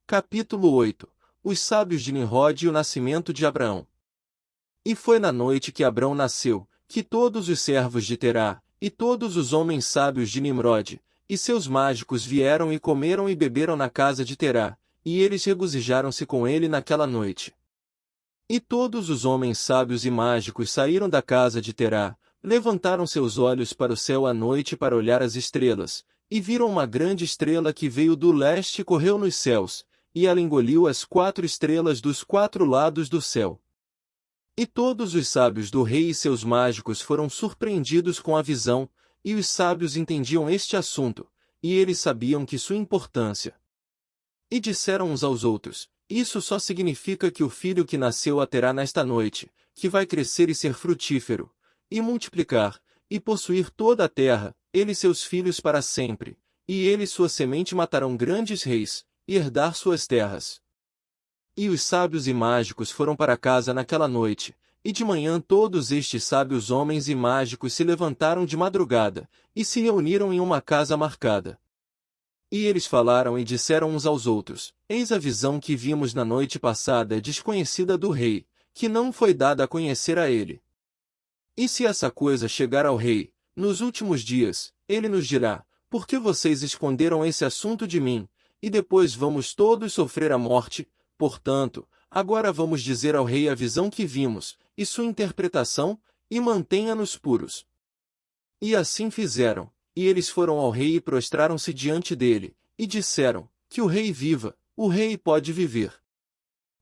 Capítulo 8. Os sábios de Nimrod e o nascimento de Abraão. E foi na noite que Abrão nasceu, que todos os servos de Terá, e todos os homens sábios de Nimrod, e seus mágicos vieram e comeram e beberam na casa de Terá, e eles regozijaram-se com ele naquela noite. E todos os homens sábios e mágicos saíram da casa de Terá, levantaram seus olhos para o céu à noite para olhar as estrelas, e viram uma grande estrela que veio do leste e correu nos céus, e ela engoliu as 4 estrelas dos 4 lados do céu. E todos os sábios do rei e seus mágicos foram surpreendidos com a visão, e os sábios entendiam este assunto, e eles sabiam que sua importância. E disseram uns aos outros: isso só significa que o filho que nasceu a terá nesta noite, que vai crescer e ser frutífero, e multiplicar, e possuir toda a terra, ele e seus filhos para sempre, e ele e sua semente matarão grandes reis, e herdar suas terras. E os sábios e mágicos foram para casa naquela noite, e de manhã todos estes sábios homens e mágicos se levantaram de madrugada, e se reuniram em uma casa marcada. E eles falaram e disseram uns aos outros: eis a visão que vimos na noite passada é desconhecida do rei, que não foi dada a conhecer a ele. E se essa coisa chegar ao rei, nos últimos dias, ele nos dirá: por que vocês esconderam esse assunto de mim? E depois vamos todos sofrer a morte. Portanto, agora vamos dizer ao rei a visão que vimos, e sua interpretação, e mantenha-nos puros. E assim fizeram, e eles foram ao rei e prostraram-se diante dele, e disseram: que o rei viva, o rei pode viver.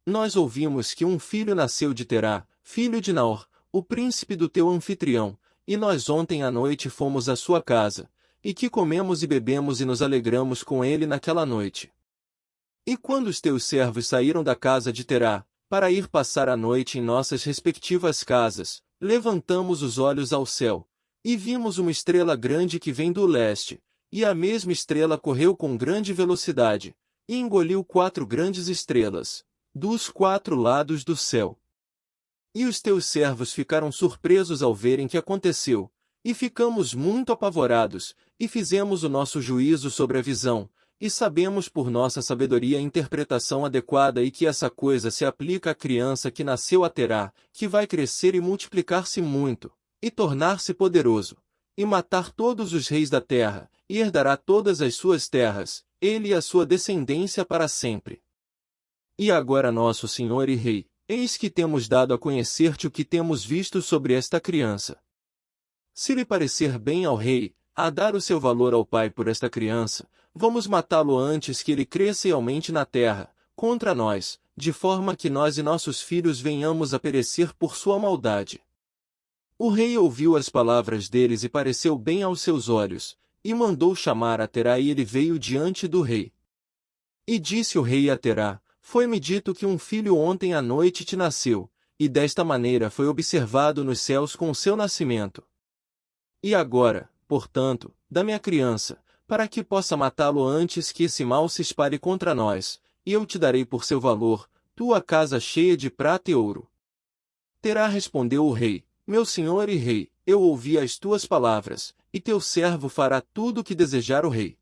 Nós ouvimos que um filho nasceu de Terá, filho de Naor, o príncipe do teu anfitrião, e nós ontem à noite fomos à sua casa, e que comemos e bebemos e nos alegramos com ele naquela noite. E quando os teus servos saíram da casa de Terá, para ir passar a noite em nossas respectivas casas, levantamos os olhos ao céu, e vimos uma estrela grande que vem do leste, e a mesma estrela correu com grande velocidade, e engoliu 4 grandes estrelas, dos 4 lados do céu. E os teus servos ficaram surpresos ao verem que aconteceu, e ficamos muito apavorados, e fizemos o nosso juízo sobre a visão, e sabemos por nossa sabedoria a interpretação adequada e que essa coisa se aplica à criança que nasceu a Terá, que vai crescer e multiplicar-se muito, e tornar-se poderoso, e matar todos os reis da terra, e herdará todas as suas terras, ele e a sua descendência para sempre. E agora nosso Senhor e Rei, eis que temos dado a conhecer-te o que temos visto sobre esta criança. Se lhe parecer bem ao rei, a dar o seu valor ao pai por esta criança, vamos matá-lo antes que ele cresça e aumente na terra, contra nós, de forma que nós e nossos filhos venhamos a perecer por sua maldade. O rei ouviu as palavras deles e pareceu bem aos seus olhos, e mandou chamar a Terá e ele veio diante do rei. E disse o rei a Terá: foi-me dito que um filho ontem à noite te nasceu, e desta maneira foi observado nos céus com o seu nascimento. E agora, portanto, dá-me a criança, para que possa matá-lo antes que esse mal se espalhe contra nós, e eu te darei por seu valor, tua casa cheia de prata e ouro. Terá respondeu o rei: meu senhor e rei, eu ouvi as tuas palavras, e teu servo fará tudo o que desejar o rei.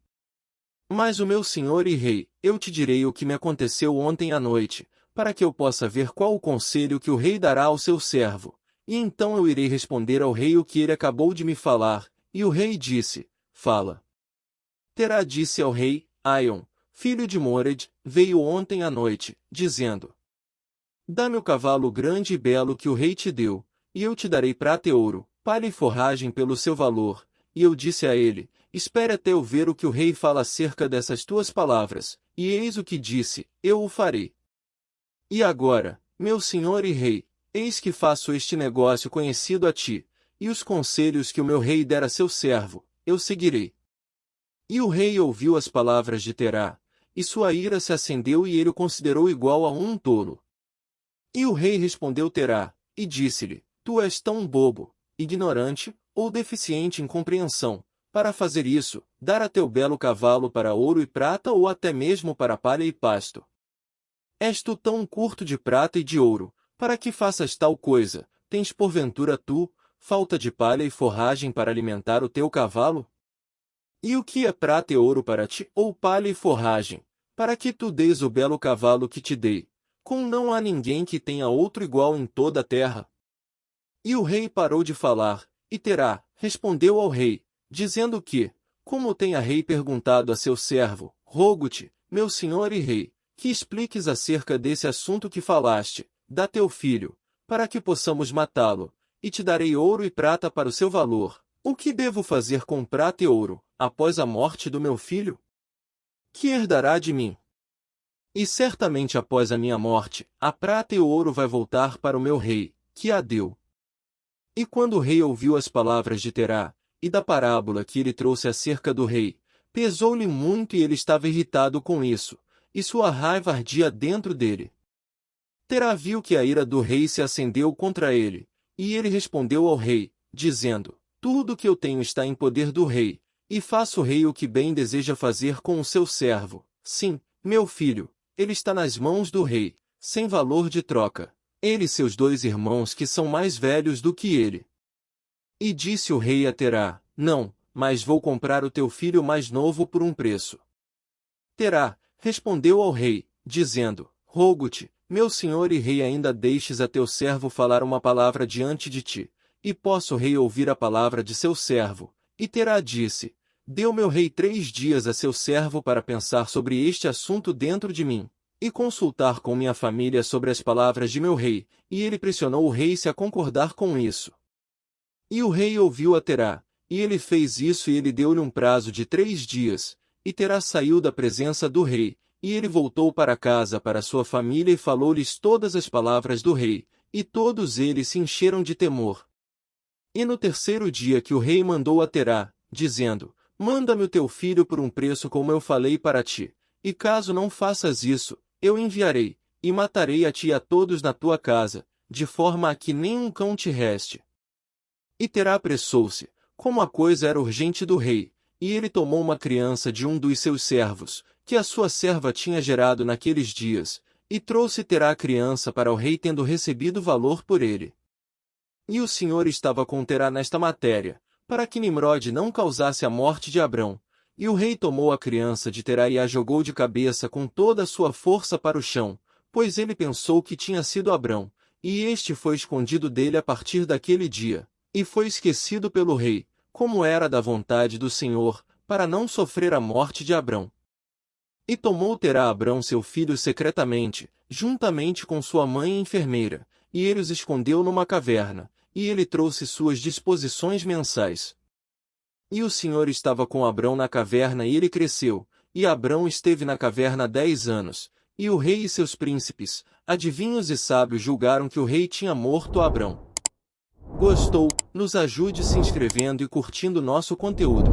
Mas o meu senhor e rei, eu te direi o que me aconteceu ontem à noite, para que eu possa ver qual o conselho que o rei dará ao seu servo. E então eu irei responder ao rei o que ele acabou de me falar. E o rei disse: fala. Terá disse ao rei: Aion, filho de Mored, veio ontem à noite, dizendo: dá-me o cavalo grande e belo que o rei te deu, e eu te darei prata e ouro, palha e forragem pelo seu valor. E eu disse a ele: espere até eu ver o que o rei fala acerca dessas tuas palavras. E eis o que disse: eu o farei. E agora, meu senhor e rei, eis que faço este negócio conhecido a ti, e os conselhos que o meu rei der a seu servo, eu seguirei. E o rei ouviu as palavras de Terá, e sua ira se acendeu e ele o considerou igual a um tolo. E o rei respondeu Terá, e disse-lhe: tu és tão bobo, ignorante, ou deficiente em compreensão, para fazer isso, dar a teu belo cavalo para ouro e prata ou até mesmo para palha e pasto. És tu tão curto de prata e de ouro, para que faças tal coisa? Tens porventura tu, falta de palha e forragem para alimentar o teu cavalo? E o que é prata e ouro para ti, ou palha e forragem, para que tu deis o belo cavalo que te dei, como não há ninguém que tenha outro igual em toda a terra. E o rei parou de falar, e Terá respondeu ao rei, dizendo que, como tenha rei perguntado a seu servo, rogo-te, meu senhor e rei, que expliques acerca desse assunto que falaste, dá teu filho, para que possamos matá-lo, e te darei ouro e prata para o seu valor. O que devo fazer com prata e ouro, após a morte do meu filho? Que herdará de mim? E certamente após a minha morte, a prata e o ouro vai voltar para o meu rei, que a deu. E quando o rei ouviu as palavras de Terá, e da parábola que ele trouxe acerca do rei, pesou-lhe muito e ele estava irritado com isso, e sua raiva ardia dentro dele. Terá viu que a ira do rei se acendeu contra ele, e ele respondeu ao rei, dizendo, tudo o que eu tenho está em poder do rei, e faça o rei o que bem deseja fazer com o seu servo. Sim, meu filho, ele está nas mãos do rei, sem valor de troca. Ele e seus 2 irmãos que são mais velhos do que ele. E disse o rei a Terá, não, mas vou comprar o teu filho mais novo por um preço. Terá respondeu ao rei, dizendo, rogo-te, meu senhor e rei, ainda deixes a teu servo falar uma palavra diante de ti, e possa o rei ouvir a palavra de seu servo. E Terá disse, deu meu rei 3 dias a seu servo para pensar sobre este assunto dentro de mim, e consultar com minha família sobre as palavras de meu rei, e ele pressionou o rei se a concordar com isso. E o rei ouviu a Terá, e ele fez isso e ele deu-lhe um prazo de 3 dias, e Terá saiu da presença do rei, e ele voltou para casa para sua família e falou-lhes todas as palavras do rei, e todos eles se encheram de temor. E no 3º dia que o rei mandou a Terá, dizendo, manda-me o teu filho por um preço como eu falei para ti, e caso não faças isso, eu enviarei, e matarei a ti e a todos na tua casa, de forma a que nem um cão te reste. E Terá apressou-se, como a coisa era urgente do rei, e ele tomou uma criança de um dos seus servos, que a sua serva tinha gerado naqueles dias, e trouxe Terá a criança para o rei tendo recebido valor por ele. E o Senhor estava com Terá nesta matéria, para que Nimrode não causasse a morte de Abrão. E o rei tomou a criança de Terá e a jogou de cabeça com toda a sua força para o chão, pois ele pensou que tinha sido Abrão, e este foi escondido dele a partir daquele dia, e foi esquecido pelo rei, como era da vontade do Senhor, para não sofrer a morte de Abrão. E tomou Terá Abrão seu filho secretamente, juntamente com sua mãe enfermeira, e ele os escondeu numa caverna, e ele trouxe suas disposições mensais. E o Senhor estava com Abrão na caverna e ele cresceu, e Abrão esteve na caverna 10 anos, e o rei e seus príncipes, adivinhos e sábios julgaram que o rei tinha morto Abrão. Gostou? Nos ajude se inscrevendo e curtindo nosso conteúdo.